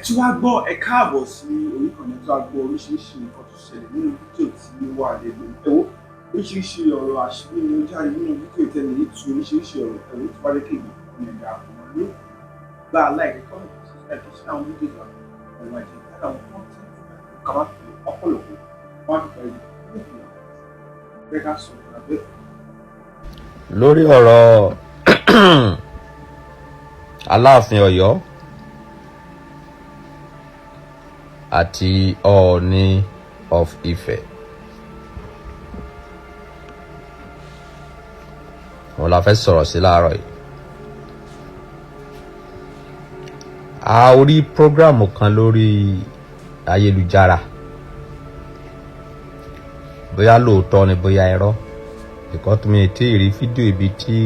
tí wàá gbọ́ ẹ káàbọ̀ sí orí kan tí wàá gbọ́ oríṣiríṣi nǹkan tó ṣẹlẹ̀ nínú fídíò tí ó wà lẹ́nu ẹ̀wọ́ oríṣiríṣi ọ̀rọ̀ àṣírí ni ó jáde nínú fídíò tẹ́lẹ̀ yìí tu oríṣiríṣi ọ̀rọ̀ ẹ̀wọ́ tó bá dé kéèké ọ̀nà ẹ̀dá àfọ̀mọ́ ló gba aláìní kọ́nà tó ṣe àwọn fídíò àwọn àjẹ́ àwọn kọ́ńtẹ́ǹtì kàwá fi ọ̀pọ̀lọpọ̀ wọn fi pẹ̀lú lórí ọ̀rọ̀ Aláàfin Ọ̀yọ́ àti Ọọ̀ni of Ifẹ̀ wọn la fẹ́ sọ̀rọ̀ sí láàárọ̀ yìí. A orí prógrámù kan lórí ayélujára bóyá lóòótọ́ ni bóyá irọ́ because mi tí ì rí fídíò ibi tí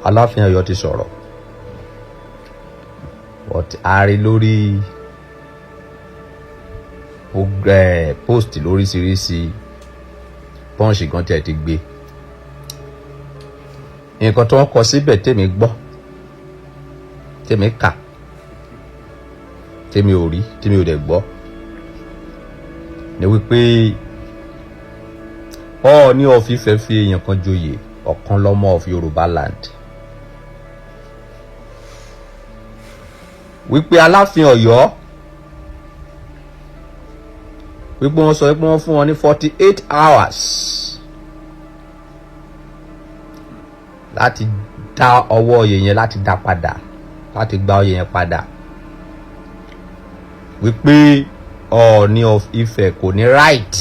Aláàfin Ọ̀yọ́ ti sọ̀rọ̀ but a rí lórí post lóríṣiríṣi Punch gan tí ẹ ti gbé nǹkan tó ń kọ síbẹ̀ tèmi gbọ́ tèmi kà tèmi ò rí tèmi ò dẹ̀ gbọ́ ni wípé Ọọ̀ni of Ifẹ̀ fi èèyàn kan joyè ọ̀kan lọ́mọ of Yorùbá land wípé Aláàfin Ọ̀yọ́ wípé wọ́n sọ wípé wọ́n fún wọn ní 48 hours láti dá ọwọ́ oyè yẹn láti dá padà láti gba oyè yẹn padà wípé Ọọ̀ni of Ifẹ̀ kò ní right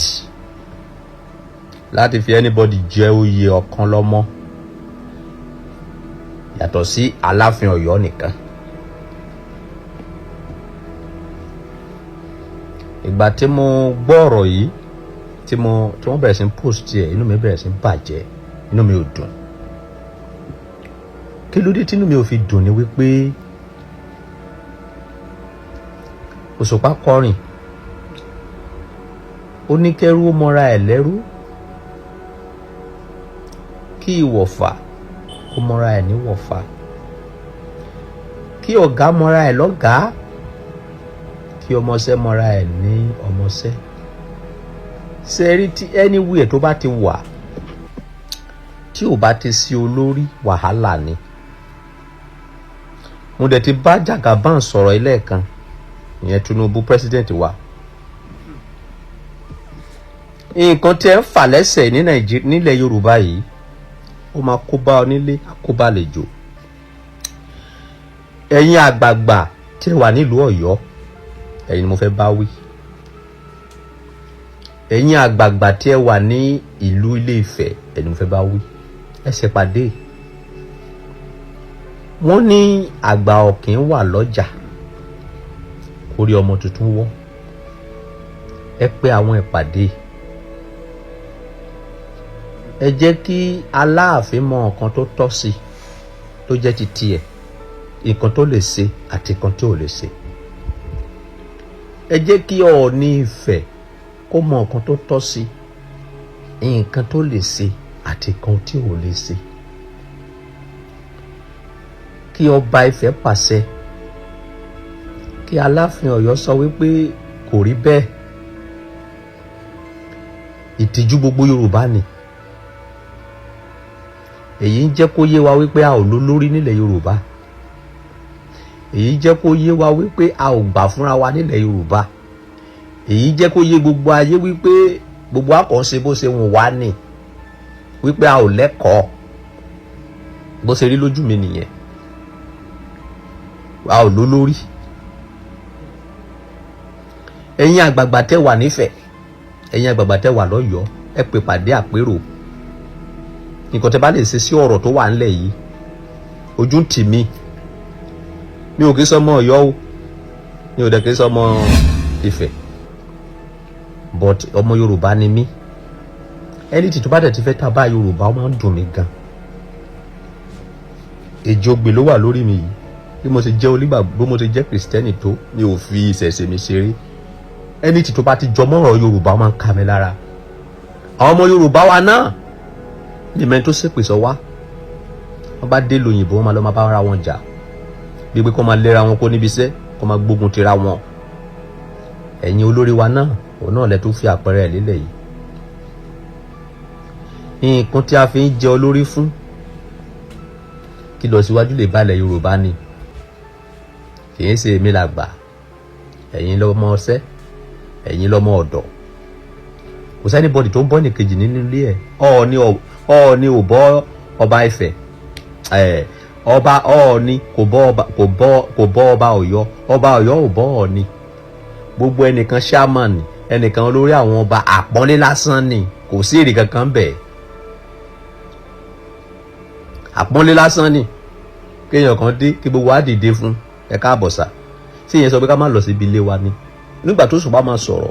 láti fi anybody jẹ oyè ọ̀kan lọ́mọ yàtọ̀ sí Aláàfin Ọ̀yọ́ nìkan. Ìgbà tí mo gbọ́ ọ̀rọ̀ yìí tí wọ́n bẹ̀rẹ̀ sí post ẹ̀ inú mi bẹ̀rẹ̀ sí bàjẹ́ inú mi ò dùn. Kí ló dé tí inú mi ò fi dùn ni wípé Òṣùpá kọrin ó ní kẹ́rú ó mọra ẹ̀ lẹ́rú kí ìwọ̀fà ó mọra ẹ̀ ní wọ̀fà kí ọ̀gá mọra ẹ̀ lọ́gàá kí ọmọọṣẹ́ mọra ẹ̀ ní ọmọọṣẹ́. Sẹ́rí tí anywhere tó bá ti wà tí ò bá ti sí olórí wàhálà ni. Mo dẹ̀ ti bá Jagaban sọ̀rọ̀ ilé kan ìyẹn Tinubu president wa. Nǹkan tí ẹ ń fà lẹ́sẹ̀ ní Nàìjíríà nílẹ̀ Yorùbá yìí ó máa kó bá onílé àkóbá àlejò. Ẹ̀yin àgbààgbà tí ẹ wà nílùú Ọ̀yọ́ ẹ̀yin ni mo fẹ́ bá wí. Ẹ̀yin àgbààgbà tí ẹ wà ní ìlú Ilé Ifẹ̀ ẹ̀yin ni mo fẹ́ bá wí. Ẹ ṣe pàdé. Wọ́n ní àgbà ọ̀kín wà lọ́jà orí ọmọ tuntun wọ́. Ẹ pé àwọn ìpàdé. Ẹ jẹ́ kí Aláàfin mọ nǹkan tó tọ́ sí tó jẹ́ ti tiẹ̀ nǹkan tó lè ṣe àti nǹkan tí ò lè ṣe. Ẹ jẹ́ kí Ọọ̀ni Ifẹ̀ kó mọ nǹkan tó tọ́ sí nǹkan tó lè ṣe àti nǹkan tí ò lè ṣe. Kí ọba Ifẹ̀ pàṣẹ kí Aláàfin Ọ̀yọ́ sọ wípé kò rí bẹ́ẹ̀. Ìtìjú gbogbo Yorùbá ni. Èyí ń jẹ́ kó yé wa wípé a ò lólórí nílẹ̀ Yorùbá. Èyí jẹ́ kó yé wa wípé a ò gbà fúnra wa nílẹ̀ Yorùbá. Èyí jẹ́ kó yé gbogbo ayé wípé gbogbo àkànṣe bó ṣe wù wá ni wípé a ò lẹ́kọ̀ọ́ bó ṣe rí lójú mi nìyẹn. A ò lólórí. Ẹ̀yin àgbààgbà tẹ́ wà nífẹ̀ẹ́ ẹ̀yin àgbààgbà tẹ́ wà lọ́yọ̀ọ́ ẹ pè pàdé àpérò. Nǹkan tẹ́ bá lè ṣe sí ọ̀rọ̀ tó wà ńlẹ̀ yìí ojú ń tì mí. Mi ò kì í sọmọ Ọ̀yọ́ o mi ò dẹ̀ kì í sọmọ Ifẹ̀ but ọmọ Yorùbá ni mí. Ẹni tí tó bá dẹ̀ ti fẹ́ ta bá Yorùbá ó máa ń dùn mí gan. Èjògbè ló wà lórí mi yìí bí mo ṣe jẹ́ onígbàgbọ́ mo ṣe jẹ́ Kristẹni tó mi ò fi ìṣẹ̀ṣe mi ṣeré. Ẹni tí tó bá ti jọmọ́ ọ̀rọ̀ Yorùbá ó máa ń ká mi lára. Àwọn ọmọ Yorùbá wa náà ní mẹ́rin tó ṣépè sọ wá wọ́n bá dé lóyìnbó wọ́n máa lọ máa bá ara wọn jà bí pé kó máa lera wọn kó níbi iṣẹ́ kó máa gbógun tira wọn. Ẹ̀yin olórí wa náà òun náà lẹ tún fi àpẹẹrẹ lílẹ̀ yìí. Nǹkan tí a fi ń jẹ olórí fún kí lọ síwájú lè balẹ̀ Yorùbá ni, kì í ṣe èmi làgbà, ẹ̀yin lọ́mọ ọṣẹ́, ẹ̀yin lọ́mọ ọ̀dọ̀. Kò sẹ́ni bọ́dì tó ń bọ́ nìkejì nínú ilé ẹ̀. Ọọ̀ni ò bọ́ ọba Ifẹ̀, ọba Ọọ̀ni kò bọ́ ọba Ọ̀yọ́, ọba Ọ̀yọ́ ò bọ́ Ọọ̀ni. Gbogbo ẹnìkan chairman, ẹnìkan olórí àwọn ọba, àpọ́nlé lásán ni, kò sí èrè kankan bẹ́ẹ̀. Àpọ́nlé lásán ni kéèyàn kan dé kí gbogbo wa dìde fún ẹ káàbọ̀ sà. Sí ìyẹn sọ pé ká má lọ síbi ilé wa ni. Nígbà tó Òṣùpá máa sọ̀rọ̀,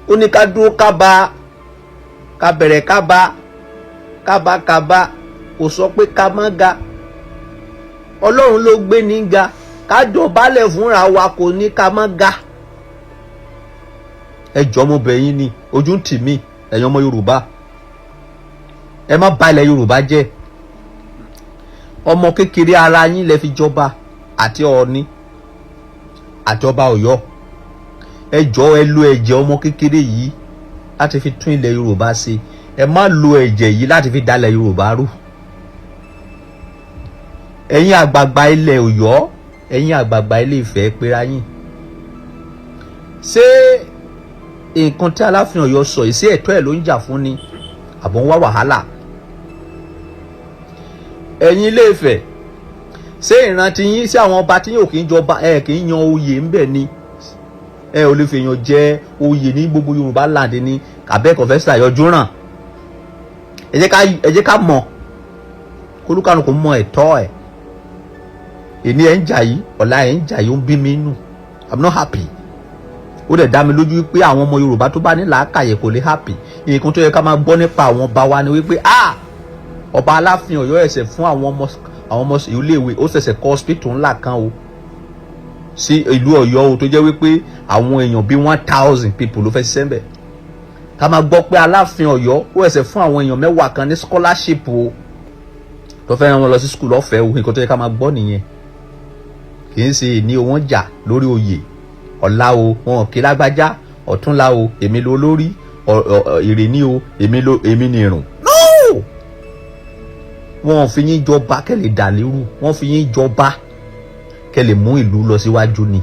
ó ní ká dúró ká bẹ̀rẹ̀ kábà, kò sọ pé ká má ga. Ọlọ́run ló gbé ní ga, ká dọ̀bálẹ̀ fúnra wa, kò ní ká má ga. Ẹ jọ̀ọ́ mo bẹ̀ yín ni, ojú ń tì mí, ẹ̀yin ọmọ Yorùbá, ẹ má bà ilẹ̀ Yorùbá jẹ́. Ọmọ kékeré ara yín lẹ fi jọba, àti Ọọ̀ni àti ọba Ọ̀yọ́. Ẹ jọ̀ọ́ ẹ lo ẹ̀jẹ̀ ọmọ kékeré yìí láti fi tún ilẹ̀ Yorùbá ṣe. Ẹ má lo ẹ̀jẹ̀ yìí láti fi dalẹ̀ Yorùbá rú. Ẹ̀yin àgbààgbà ilẹ̀ Ọ̀yọ́, ẹ̀yin àgbààgbà ilé Ifẹ̀, pera yín. Ṣé nǹkan tí Aláàfin Ọ̀yọ́ sọ yìí sí ẹ̀tọ́ ẹ̀ ló ń jà fún ni, àbọ̀ ń wá wàhálà? Ẹ̀yin ilé Ifẹ̀, ṣé ìrántí yín sí àwọn ọba tí yóò kì í jọba, kì í yan oyè ńbẹ̀ ni? Ẹ ò lè fi èèyàn jẹ oyè ní gbogbo Yorùbá láǹdé ní abẹ́ẹ̀kọ́ fẹ́ ṣàyọjú ràn. Ẹ jẹ́ ká mọ̀, kólúkàlùkù mọ ẹ̀tọ́ ẹ̀. Èní ẹ̀ ń jà yìí, ọ̀la ẹ̀ ń jà yìí, ó ń bí mi nù. I'm not happy. Ó dẹ̀ dá mi lójú wípé àwọn ọmọ Yorùbá tó bá ní làákàyè kò lè happy. Nǹkan tó yẹ ká máa gbọ́ nípa àwọn ọba wa ni wípé ọba Aláàfin Ọ̀yọ́ ẹ̀sẹ̀ fún àwọn ọmọ iléèwé, ó ṣẹ̀ṣẹ̀ kọ́ hospital ńlá kan o sí ìlú Ọ̀yọ́ o, tó jẹ́ wípé àwọn èèyàn bíi 1000 people ló fẹ́ ṣiṣẹ́ ńbẹ̀. Ká máa gbọ́ pé Aláàfin Ọ̀yọ́ ó ẹ̀sẹ̀ fún àwọn èèyàn 10 kan ní scholarship o, tó fẹ́ rán wọn lọ sí school lọ́fẹ̀ẹ́ o. Nǹkan tó yẹ ká máa gbọ́ nìyẹn. Kì í ṣe ní wọ́n jà lórí oyè. Ọ̀la o wọn kì í lágbájá, ọ̀túnla o èmi ló lórí, ìrèní o èmi ni ìrùn. No! Wọ́n fi yín jọba kẹ́ lè dà lérú, wọ́n fi yín jọba kẹ́ lè mú ìlú lọ síwájú ni.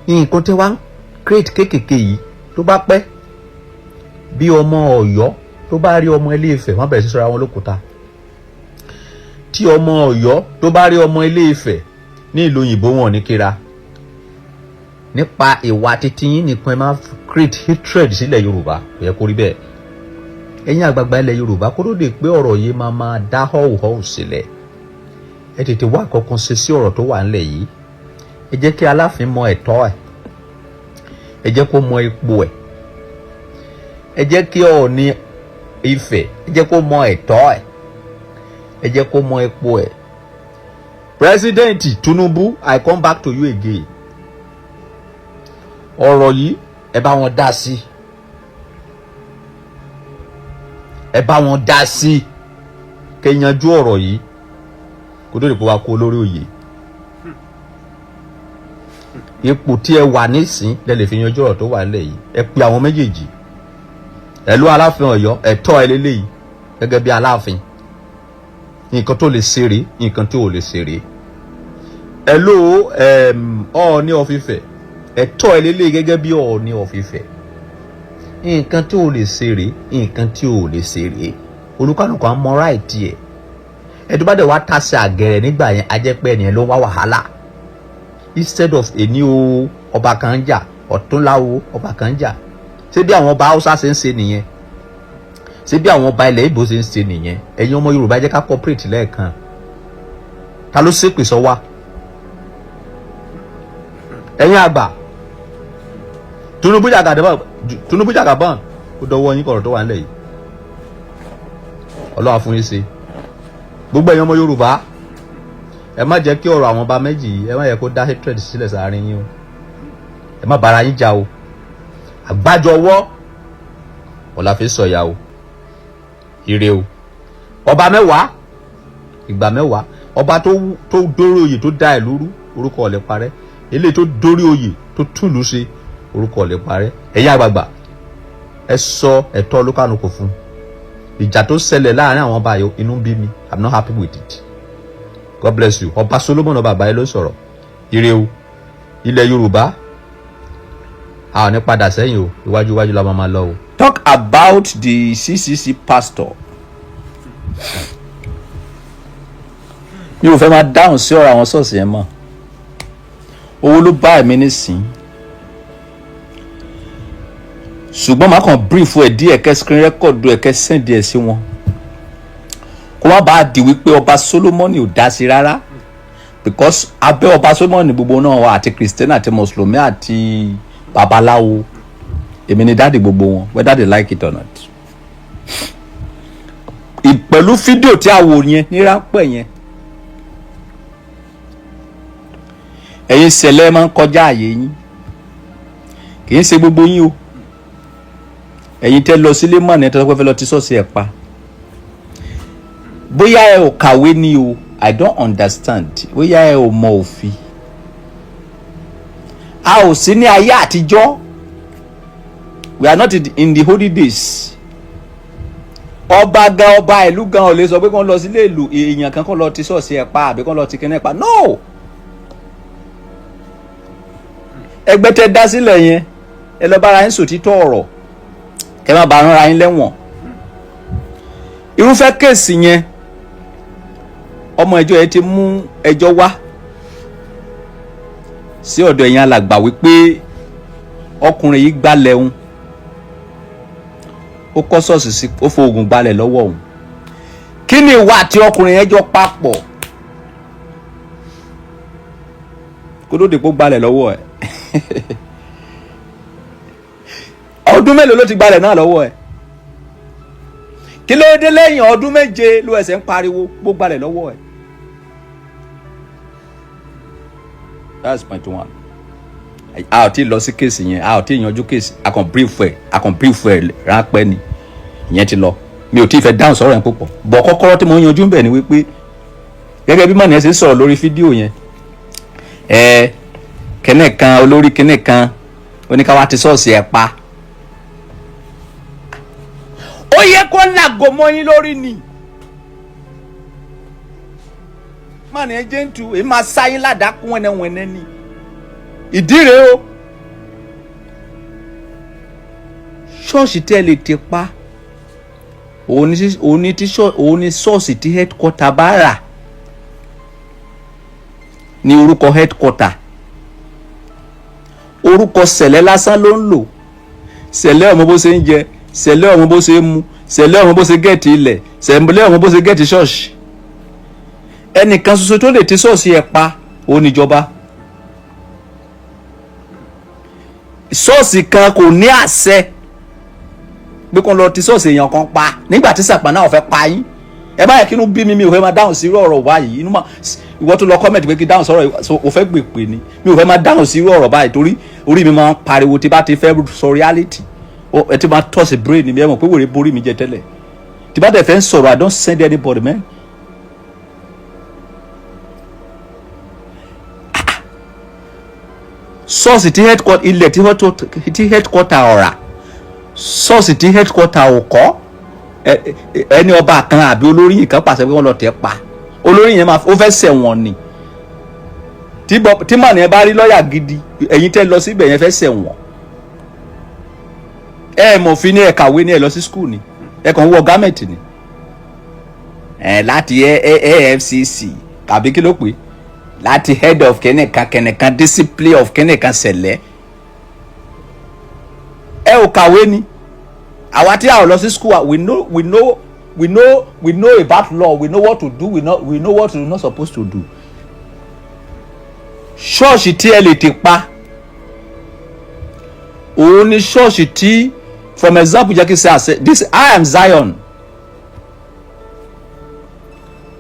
Nǹkan tẹ́ wá ń create kéékèèké yìí tó bá pẹ́, bí ọmọ Ọ̀yọ́ tó bá rí ọmọ Ilé Ifẹ̀, wọ́n bẹ̀rẹ̀ sí sọ́ra wọn lókúta. Tí ọmọ Ọ̀yọ́ tó bá rí ọmọ Ilé Ifẹ̀ ní ìlú òyìnbó, wọn ò ní kíra. Nípa ìwà títí yín nìkan ẹ máa create hatred sílẹ̀ Yorùbá, kò yẹ kó rí bẹ́ẹ̀. Ẹ̀yin àgbààgbà ilẹ̀ Yorùbá, kó ló dé pé ọ̀rọ̀ yìí máa dá họ́wùhọ́wù sílẹ̀. Ẹ tètè wá kankan ṣe sí ọ̀rọ̀ tó wà ńlẹ̀ yìí. Ẹ jẹ́ kí Aláàfin mọ ẹ̀tọ́ ẹ̀, ẹ jẹ́ kó mọ ipò ẹ̀, ẹ jẹ́ kí Ọọ̀ni Ifẹ̀, ẹ jẹ́ kó mọ ẹ̀tọ́ ẹ̀, ẹ jẹ́ kó mọ ipò ẹ̀. President Tinubu, I come back to you again. Ọ̀rọ̀ yìí ẹ bá wọn dá sí, ẹ bá wọn dá sí, kẹ́ yanjú ọ̀rọ̀ yìí kó tó lè kó wa kó lórí oyè. Ipò tí ẹ wà nísìn lẹ lè fi yanjú ọ̀rọ̀ tó wà nílẹ̀ yìí. Ẹ pe àwọn méjèèjì, ẹ ló Aláàfin Ọ̀yọ́, ẹ̀tọ́ ẹ lélẹ́yìí gẹ́gẹ́ bí Aláàfin. Nǹkan tó lè ṣeré, nǹkan tí ò lè ṣeré. Ẹ ló Ọọ̀ni of Ifẹ̀, ẹ̀tọ́ ẹ lélẹ́yìí gẹ́gẹ́ bí Ọọ̀ni of Ifẹ̀. Nǹkan tí ò lè ṣeré, nǹkan tí ò lè ṣeré. Olúkálùkù á mọ right ẹ̀. Ẹ̀dùn bá dẹ̀ wá tàṣẹ àgẹ̀rẹ̀ nígbà yẹn, á jẹ́ pé ẹnìyẹn ló ń wá wàhálà. Instead of èní o ọba kan ń jà, ọ̀túnla o ọba kan ń jà. Ṣé bí àwọn ọba Haúsá ṣe ń ṣe nìyẹn? Ṣé bí àwọn ọba ilẹ̀ Ìgbò ṣe ń ṣe nìyẹn? Ẹ̀yin ọmọ Yorùbá jẹ́ ká cooperate lẹ́ẹ̀kan. Ta ló ṣépè sọ wá? Ẹ̀yin àgbà, Tinubu jàgàbọ̀n, ó dọwọ́ yín kọ̀rọ̀ tó wà nílẹ̀ yìí. Ọlọ́run á fún yín ṣe. Gbogbo ẹ̀yin ọmọ Yorùbá, ẹ má jẹ́ kí ọ̀rọ̀ àwọn ọba méjì yìí, ẹ má yẹ kó dá hatred sílẹ̀ sáárín yín o. Ẹ má bára yín jà o. Àgbájọ ọwọ́ ọ̀la fi sọ̀yà o. Ire o. Ọba 10, ìgbà 10, ọba tó dóró oyè tó dá ẹ̀ lóru, orúkọ ò lè parẹ́. Eléyìí tó dórí oyè tó túlù ṣe, orúkọ ò lè parẹ́. Ẹ̀yin àgbààgbà, ẹ sọ ẹ̀tọ́ Olúkálùkù fún. Ìjà tó ṣẹlẹ̀ láàrin àwọn ọba yìí, inú bí mi. I'm not happy with it. God bless you. Ọba Solomon ọba àbáyé ló sọ̀rọ̀. Ire o. Ilẹ̀ Yorùbá, a ò ní padà sẹ́yìn o. Iwájú la máa lọ o. Talk about the CCC pastor. Mi ò fẹ́ máa dáhùn sí ọ̀rọ̀ àwọn ṣọ́ọ̀ṣì yẹn mọ́. Owó ló bá ẹ̀mí nísìn. Ṣùgbọ́n màá kàn brief ẹ̀ díẹ̀ kẹ́ screen record ẹ̀ kẹ́ send ẹ̀ sí wọn. Kó má bàa di wípé ọba Solomon ò dá sí rárá. Because abẹ́ ọba Solomon gbogbo náà wà àti Christian àti Mùsùlùmí àti babaláwo. Èmi ni dáàdì gbogbo wọn, whether they like it or not. Pẹ̀lú fídíò tí a wò yẹn ní ráńpẹ́ yẹn, ẹ̀yin ṣẹlẹ̀ máa ń kọjá àyè yín, kì í ṣe gbogbo yín o. Ẹ̀yin tẹ́ lọ sílé mọ̀ ní ẹ̀ tó fẹ́ lọ ti ṣọ́ọ̀ṣì ẹ̀ pa. Bóyá ẹ ò kàwé ni o, I don't understand. Bóyá ẹ ò mọ òfin. A ò sí ní ayé àtijọ́. We are not in the holy days. Ọba ìlú gan ò lè sọ pé kán lọ sílé ìlú èèyàn kan kán lọ ti ṣọ́ọ̀ṣì ẹ̀ pa àbí kán lọ ti kíní ẹ̀ pa. No. Ẹgbẹ́ tẹ́ dá sílẹ̀ yẹn, ẹ lọ bára yín sòtítọ́ ọ̀rọ̀, kẹ́ má bàa ránra yín lẹ́wọ̀n. Irúfẹ́ kéèsì yẹn, ọmọ ẹjọ́ yẹn ti mú ẹjọ́ wá sí ọ̀dọ̀ ẹ̀yin alàgbà wípé ọkùnrin yìí gbálẹ̀ òun, ó kọ́ ṣọ́ọ̀ṣì sí, ó fo oògùn gbalẹ̀ lọ́wọ́ òun. Kí ni ìwà àti ọkùnrin yẹn jọ papọ̀ kó tó dìpọ̀ gbalẹ̀ lọ́wọ́ ẹ̀? Ọdún mélòó ló ti gbalẹ̀ náà lọ́wọ́ ẹ̀? Kí ló dé lẹ́yìn ọdún méje ló ẹsẹ̀ ń pariwo gbó gbalẹ̀ lọ́wọ́ ẹ̀? That's point one. A ò tí lọ sí kéèsì yẹn, a ò tí yanjú kéèsì, a kàn brief ẹ̀ ráńpẹ́ ni, ìyẹn ti lọ. Mi ò tí fẹ́ dáhùn sọ̀rọ̀ yẹn púpọ̀. Bọ̀ kọ́kọ́rọ́ tí mo ń yanjú bẹ̀ ni wípé gẹ́gẹ́ bí mọ̀nì ẹ̀ ṣe ń sọ̀rọ̀ lórí fídíò yẹn, kẹ́nẹ̀ kan olórí kẹ́nẹ̀ kan oníkàwá ti ṣọ́ọ̀ṣì ẹ̀ pa. Ó yẹ kó làgò mọ́ yín lórí ni. Mọ̀nì ẹ̀ jẹ́ ń tu èyí máa sáyín ládàákún wẹ́nẹ́wẹ́nẹ́ ni. Ìdí rèé o. Ṣọ́ọ̀ṣì tẹ́ lè ti pa. Òun ni ṣọ́ọ̀ṣì tí headquarter bá rà ní orúkọ headquarter. Orúkọ sẹ̀lẹ̀ lásán ló ń lò. Sẹ̀lẹ̀ ọmọ bó ṣe ń jẹ, sẹ̀lẹ̀ ọmọ bó ṣe ń mu, sẹ̀lẹ̀ ọmọ bó ṣe gẹ̀ẹ́tì ilẹ̀, sẹ̀lẹ̀ ọmọ bó ṣe gẹ̀ẹ́tì ṣọ́ọ̀ṣì. Ẹnìkan ṣoṣo tó lè ti ṣọ́ọ̀ṣì ẹ̀ pa òun níjọba. Ṣọ́ọ̀ṣì kan kò ní àṣẹ pé kó lọ ti ṣọ́ọ̀ṣì èèyàn kan pa nígbà tí Sàpánà ò fẹ́ pa yín. Ẹ bá yẹ kí inú bí mi ò fẹ́ máa dáhùn sí irú ọ̀rọ̀ báyìí. Inú máa ìwọ tó lọ kọ́mẹ̀tì pé kí dáhùn sọ̀rọ̀ ò fẹ́ gbè pé ni. Mi ò fẹ́ máa dáhùn sí irú ọ̀rọ̀ báyìí torí orí mi máa ń pariwo tí bá ti fẹ́ sọ reality. Ẹ ti máa tọ́sí brain mi ẹ mọ̀ pé wèrè borí mi jẹ tẹ́lẹ̀. Tí bá dẹ̀ fẹ́ ń sọ̀rọ̀ I don't send anybody man. Ṣọ́ọ̀ṣì tí headquarter ilẹ̀ tí headquarter ọ̀rà, ṣọ́ọ̀ṣì tí headquarter ò kọ́, ẹni ọba kan àbí olórí yìí kan pàṣẹ pé wọ́n lọ tẹ̀ pa. Olórí yẹn ó fẹ́ ṣẹ̀wọ̀n ni. Tí màní ẹ bá rí lọ́ọ̀yà gidi, ẹ̀yin tẹ́ lọ síbẹ̀ yẹn fẹ́ ṣẹ̀wọ̀n. Ẹ mọ̀ fi ní ẹ kàwé ní ẹ lọ sí school ni, ẹ kàn wọ gámẹ̀tì ni. Láti AFCC tàbí kí ló pè é? Láti head of kẹ́nìkan discipline of kẹ́nìkan ṣẹlẹ̀. Ẹ ò kàwé ni. Àwa tí a ò lọ sí school we know about law, we know what to do, we know what we're not supposed to do. Ṣọ́ọ̀ṣì tí ẹ lè ti pa òun ni ṣọ́ọ̀ṣì tí, from example jẹ́ kí n ṣe this I am Zion.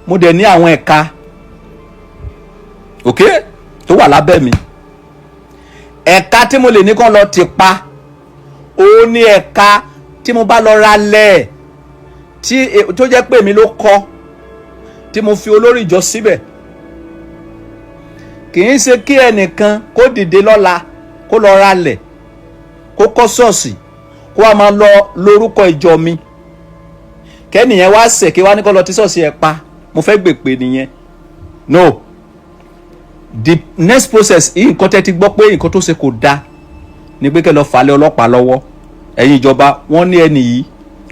Mo dẹ̀ ní àwọn ẹ̀ka okay tó wà lábẹ́ mi. Ẹ̀ka tí mo lè ní kán lọ ti pa òun ni ẹ̀ka tí mo bá lọ ra lẹ̀ tó jẹ́ pé mi ló kọ́ tí mo fi olórí ìjọ síbẹ̀ kì í ṣe kí ẹnìkan kó dìde lọ́la kó lọ ralẹ̀ kó kọ́ ṣọ́ọ̀ṣì kó wá máa lọ lórúkọ ìjọ mi kẹ́nìyẹn wá ṣẹ̀ kí wá ní kó lọ tí ṣọ́ọ̀ṣì ẹ̀ pa mo fẹ́ gbè pé nìyẹn. No, the next process yìí nǹkan tẹ́ ti gbọ́ pé nǹkan tó ṣe kò dáa ni pé kẹ́ lọ fà lé ọlọ́pàá lọ́wọ́. Ẹ̀yin ìjọba wọ́n ní ẹni yìí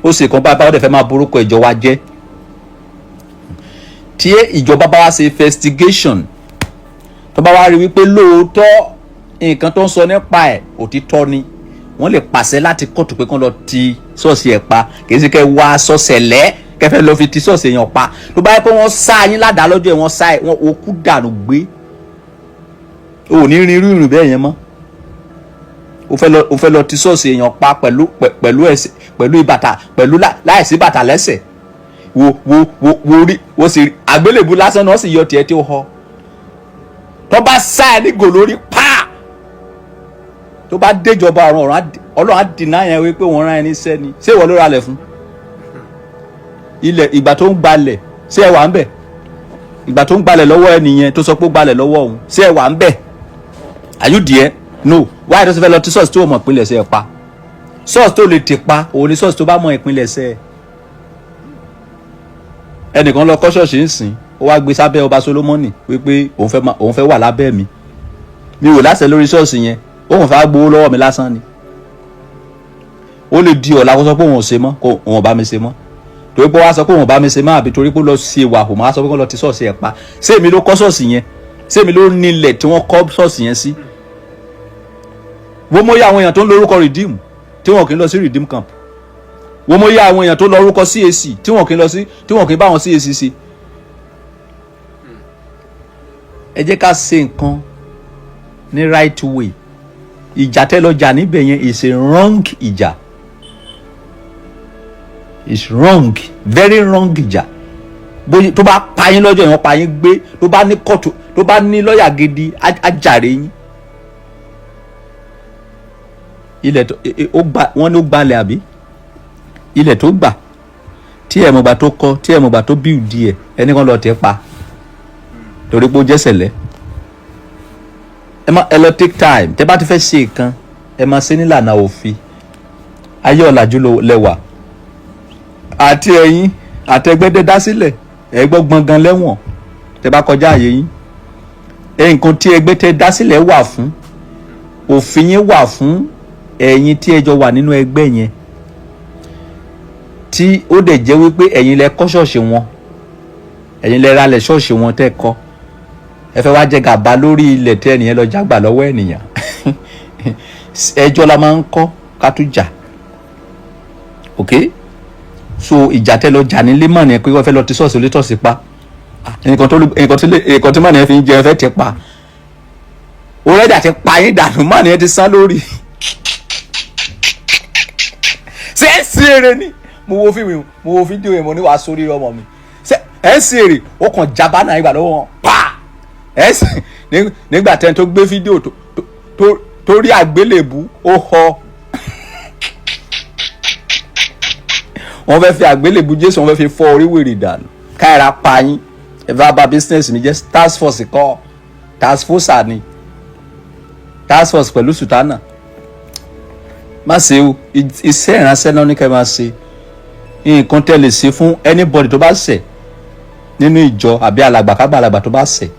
ó ṣe kan báyìí dẹ̀ fẹ́ máa borúkọ ìjọ wa jẹ́. Tí ìjọba bá wá ṣe investigation tó bá wá rí wípé lóòótọ́ nǹkan tó ń sọ nípa ẹ̀ òtítọ́ ni wọ́n lè pàṣẹ láti kóòtù pé kán lọ ti ṣọ́ọ̀ṣì ẹ̀ pa kì í ṣe kẹ́ wá sọ́sẹ̀lẹ̀ kẹfẹ́ lọ fi ti ṣọ́ọ̀ṣì èèyàn pa tó bá yẹ pé wọ́n sá yín ládàá lọ́jọ́ ẹ̀ wọ́n sá ẹ̀ wọ́n okú dànù gbé ò ní rin irú ìrìn bẹ́ẹ̀ yẹn mọ́ o fẹ́ lọ ti ṣọ́ọ̀ṣì èèyàn pa pẹ̀lú ẹsẹ̀ pẹ̀lú ìbàtà pẹ̀lú láìsí bàtà lẹ́sẹ̀ wo rí wo sì rí àgbélébù lásán náà sì yọ tiẹ̀ tí ó họ tó bá sá ẹ ní gò lórí pa tó bá déjọba ọlọ́run á dìnnà yẹn wípé wọ́n rán ẹni sẹ́ni ṣé ìwọ ló ra lẹ̀ fún ilẹ̀ ìgbà tó ń gbalẹ̀ ṣé ẹ wà ń bẹ̀ ìgbà tó ń gbalẹ̀ lọ́wọ́ ẹnìyẹn tó sọ pé ó gbalẹ̀ lọ́wọ́ òun ṣé ẹ wà ń bẹ̀ are you there? No, why does fẹ́ lọ tí ṣọ́ọ̀ṣì tó mọ̀ ìpínlẹ̀ ṣe ẹ pa ṣọ́ọ̀ṣì tó lè tè pa òun ni ṣọ́ọ̀ṣì tó bá mọ̀ ìpínlẹ̀ ṣe ẹ ẹnìkan lọ kọ́ ṣọ́ọ̀ṣì ń sìn ó wá gbé sábẹ́ ọba Solomoni wípé òun fẹ́ wà lábẹ́ mi wò láṣẹ lórí ṣọ́ọ̀ṣì yẹn òun fẹ́ gbowó lọ́wọ́ mi lásán ni ó lè di ọ̀la kó sọ pé òun ò ṣe mọ́ kó òun bá mi ṣe mọ́ torí pé wá sọ pé òun bá mi ṣe mọ́ àbí torí pé ó lọ ṣe wà òun á sọ pé kó lọ ti ṣọ́ọ̀ṣì ẹ̀ pa ṣé èmi ló kọ́ ṣọ́ọ̀ṣì yẹn ṣé èmi ló nílẹ̀ tí wọ́n kọ́ ṣọ́ọ̀ṣì yẹn sí wọ́n mọ̀ yá àwọn èèyàn tó ń lórúkọ redeem tí wọ́n kì í lọ sí redeem camp wọ́n mọ̀ yá àwọn èèyàn tó ń lórúkọ CAC tí wọ́n kì í bá wọn CAC sí. ẹ jẹ́ ká ṣe nǹkan ní right way ìjà tẹ́ lọ jà níbẹ̀ yẹn is a wrong ìjà is wrong very wrong ìjà bóyá tó bá pa yín lọ́jọ́ yẹn wọ́n pa yín gbé tó bá ní kóòtù tó bá ní lọ́ọ̀yà gidi á jàre yín. ilẹ̀ tó wọ́n ní ó gbalẹ̀ àbí ilẹ̀ tó gbà tí ẹ̀ mọ̀gbà tó kọ́ tí ẹ̀ mọ̀gbà tó build ẹ̀ ẹni kan lọ tẹ́ pa torí pé ó jẹ́sẹ̀ lẹ́ ẹ lọ take time tẹ́ bá ti fẹ́ ṣe nǹkan ẹ máa ṣe nílànà òfin ayé ọ̀làjú lẹ́wà àti ẹ̀yin àtẹgbẹ́dẹ́ dá sílẹ̀ ẹgbọ́ gbọ̀ngàn lẹ́wọ̀n tẹ́ bá kọjá àyè yín nǹkan tí ẹgbẹ́ tẹ́ dá sílẹ̀ wà fún òfin yín wà fún ẹ̀yin tí ẹjọ́ wà nínú ẹgbẹ́ yẹn tí ó dẹ̀ jẹ́ wípé ẹ̀yin lẹ kọ́ ṣọ́ọ̀ṣì wọn ẹ̀yin lẹ ralẹ̀ ṣọ́ọ̀ṣì wọn tẹ́ kọ́ ẹ fẹ́ wá jẹ gàba lórí ilẹ̀ tẹ́ ẹnìyẹn lọ jágbà lọ́wọ́ ènìyàn ẹjọ́ la máa ń kọ́ ká tún jà ok so ìjà tẹ́ lọ jà nílé mọ̀ nìyẹn pé wọ́n fẹ́ lọ ti ṣọ́ọ̀ṣì onítọ̀ọ̀sì pa nǹkan tí mọ̀ nìyẹn fi ń jẹun fẹ́ ti pa òrẹ́dà ti pa yín dànù mọ̀ nìyẹn ti sán lórí ṣé ẹ sí èrè ni mo wo fídíò yẹn mo ní wàá sórí ọmọ mi ṣé ẹ sí èrè ó kàn jábá náà ìgbà lọ́wọ́ wọn pa ẹ sì nígbà tẹ́ni tó gbé fídíò tó rí àgbélébù ó họ wọ́n fẹ́ fi àgbélébù Jésù wọ́n fẹ́ fi fọ́ orí wèrè dànù káyọ̀rá pa yín ẹ fẹ́ bá business mi jẹ́ task force kọ́ task force ni task force pẹ̀lú sùtánà má ṣe o iṣẹ́ ìránṣẹ́ náà ní ká máa ṣe nǹkan tẹ́ lè ṣe fún anybody tó bá ṣẹ̀ nínú ìjọ àbí alàgbà kágbà alàgbà tó bá ṣẹ̀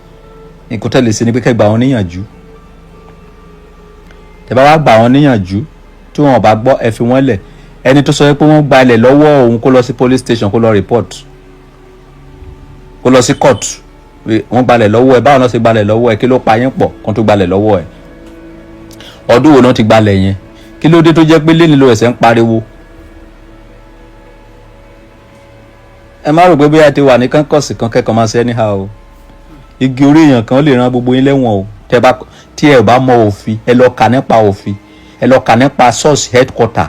nǹkan tẹ́ lè ṣe ni pé kẹ́ gbà wọ́n níyànjú tẹ́ bá wá gbà wọ́n níyànjú tí wọ́n bá gbọ́ ẹ fi wọ́n lẹ̀ ẹni tó sọ pé wọ́n gba ilẹ̀ lọ́wọ́ òun kó lọ sí police station kó lọ report kó lọ sí court wọ́n gbalẹ̀ lọ́wọ́ ẹ báwọn náà ṣe gbalẹ̀ lọ́wọ́ ẹ kí ló pa yín pọ̀ kan tó gbalẹ̀ lọ́wọ́ ẹ ọdún wo náà ti gbalẹ̀ yẹn kí ló dé tó jẹ́ pé lẹ́ni ló ẹ̀sẹ̀ ń pariwo ẹ má rò pé bóyá ti wà ní kánkọ̀sì kan kẹ́kọ̀ọ́ máa ṣe anyhow o igi orí èèyàn kan lè ran gbogbo yín lẹ́wọ̀n o tí ẹ bá mọ òfin ẹ lọ kà nípa òfin ẹ lọ kà nípa church headquarter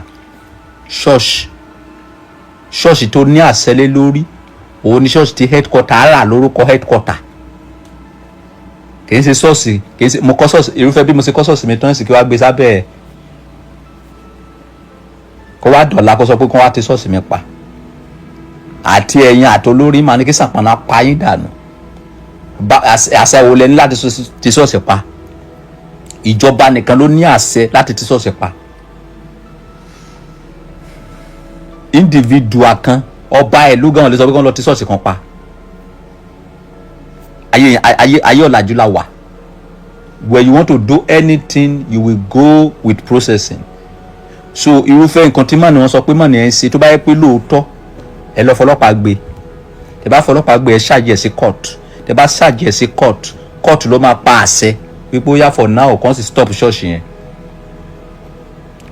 ṣọ́ọ̀ṣì tó ní àṣẹlé lórí òun ní ṣọ́ọ̀ṣì tí headquarter rà lórúkọ headquarter kì í ṣe ṣọ́ọ̀ṣì kì í ṣe mo kọ́ ṣọ́ọ̀ṣì irúfẹ́ bí mo ṣe kọ́ ṣọ́ọ̀ṣì mi tán sì kí wàá gbé sábẹ́ ẹ̀ kó wá dọ̀la kó sọ pé kó wá ti ṣọ́ọ̀ṣì mi pa àti ẹ̀yin àtolórí máa ní kí sàpànà pa yín dànù àṣẹ wo lẹ ní láti ti ṣọ́ọ̀ṣì pa? Ìjọba nìkan ló ní àṣẹ láti ti ṣọ́ọ̀ṣì pa. Individual kan ọba ẹ̀ ló gan lè sọ pé kán lọ ti ṣọ́ọ̀ṣì kan pa. Ayé ọ̀làjú la wà. When you want to do anything you will go with processing. So irúfẹ́ nǹkan tí màní wọn sọ pé màní ẹ̀ ń ṣe tó bá yẹ pé lóòótọ́ ẹ lọ fọlọ́pàá gbé, tẹ bá fọlọ́pàá gbé ẹ ṣáàjì ẹ̀ sí court, tẹ bá ṣáàjì ẹ̀ sí court ló máa pa àṣẹ wípé ó yá for now kàn sì stop ṣọ́ọ̀ṣì yẹn.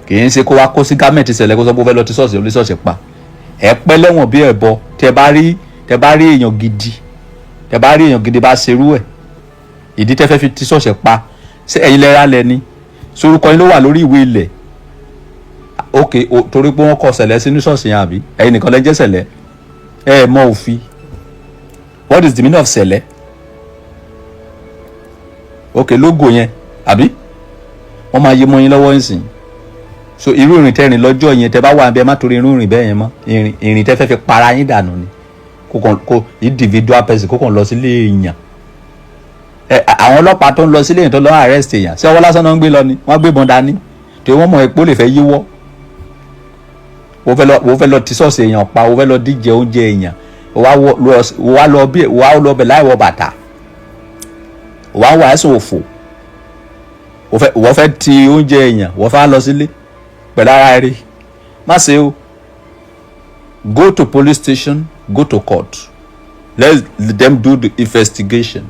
Kì í ṣe kó wá kó sí gámẹ̀ntì ṣẹlẹ̀ kó sọ pé ó fẹ́ lọ ti ṣọ́ọ̀ṣì olùṣọ́ọ̀ṣì pa. Ẹ pẹ́ lẹ́wọ̀n bí ẹ̀bọ tẹ bá rí èèyàn gidi bá ṣerú ẹ̀. Ìdí tẹ́ fẹ́ fi ti ṣọ́ọ̀ṣì pa ṣé ẹ̀yin lẹ́ra lẹ́ni sorúkọ yín ló wà lórí ìwé ilẹ̀. Ok, torí pé wọ́n kọ ṣẹlẹ̀ sínú ṣọ́ọ̀ṣì yẹn àbí ẹ̀yin nìkan lẹ́jẹ́ ṣẹlẹ̀ ẹ mọ òfin. What is the meaning of ṣẹlẹ̀? Ok, logo yẹn àbí wọ́n máa yé mọ́ yín lọ́wọ́ ìsìn. So irú ìrìn tẹ́rìn lọ́jọ́ yẹn tẹ́ bá wà bí ẹ má torí irú ìrìn bẹ́ẹ̀ yẹn mọ́ ìrìn tẹ́ fẹ́ fi para yín dànù ni kó individual person kó kàn lọ sílé èèyàn. Àwọn ọlọ́pàá tó ń lọ sílé èèyàn tó lọ arrest èèyàn ṣé ọwọ́ lásán náà ń gbé lọ ni wọ́n gbé bọn dání tí wọ́n mọ̀ epo lè fẹ́ yíwọ́. Wọ́n fẹ́ lọ ti ṣọ́ọ̀ṣì èèyàn pa, wọ́n fẹ́ lọ díje oúnjẹ èèyàn, wọ́n á lọ bẹ̀ láì wọ bàtà, wọ́n á wọ ẹ̀sùn òfò, wọ́n fẹ́ ti oúnjẹ èèyàn, wọ́n fẹ́ lọ sílé pẹ̀lú ara rí. Má ṣe o. Go to police station, go to court. Let them do the investigation.